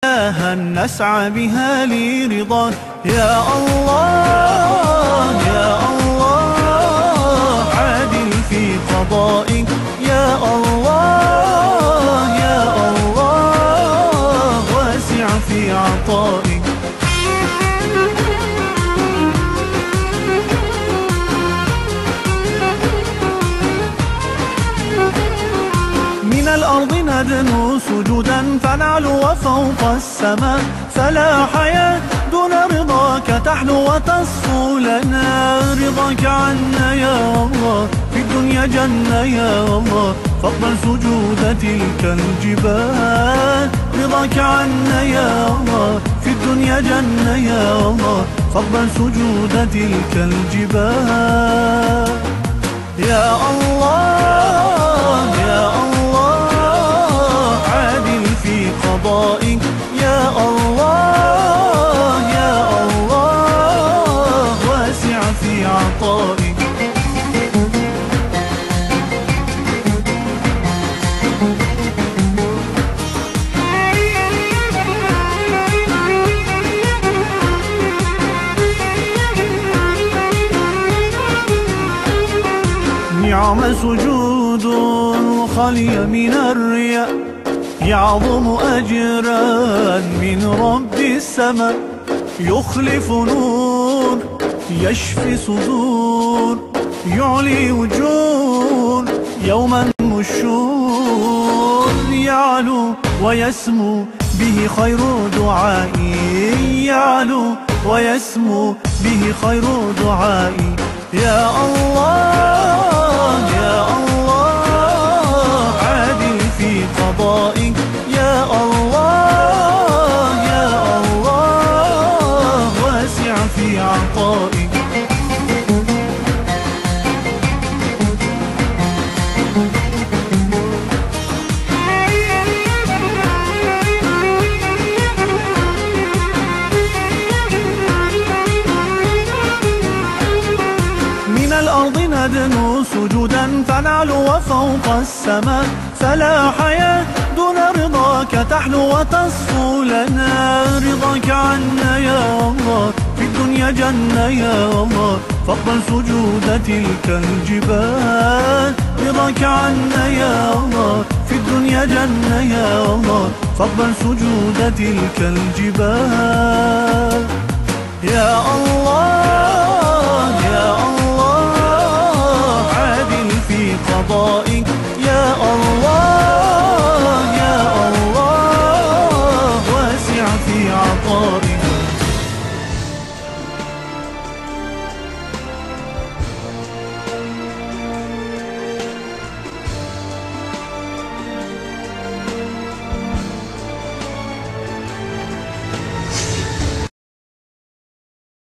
إلها نسعى بها لرضاك يا الله يا الله، عادل في قضائك يا الله يا الله، واسع في عطائك. من الأرض ندنو سجودا فنعلو وفوق السماء، فلا حياة دون رضاك تحلو وتصفو لنا. رضاك عنا يا الله في الدنيا جنة يا الله، فاقبل سجود تلك الجبال. رضاك عنا يا الله في الدنيا جنة يا الله، فاقبل سجود تلك الجبال يا الله يا الله، عادل في قضائك يا الله يا الله، واسع في عطائك. نعم سجود خالي من الرياء، يعظم أجرا من رب السماء. يخلف نور يشفي صدور، يعلي وجود يوما النشور. يعلو ويسمو به خير دعائي، يعلو ويسمو به خير دعائي يا الله يا الله، عادل في قضائك يا الله يا الله، واسع في عطائك. من الأرض ندنو سجودا فنعلو وفوق السماء، فلا حياة دون رضاك تحلو وتصفو لنا. رضاك عنا يا الله في الدنيا جنة يا الله، فاقبل سجود تلك الجبال. رضاك عنا يا الله في الدنيا جنة يا الله، فاقبل سجود تلك الجبال يا الله يا الله، عادل في قضائك يا الله يا الله، واسع في عطائك.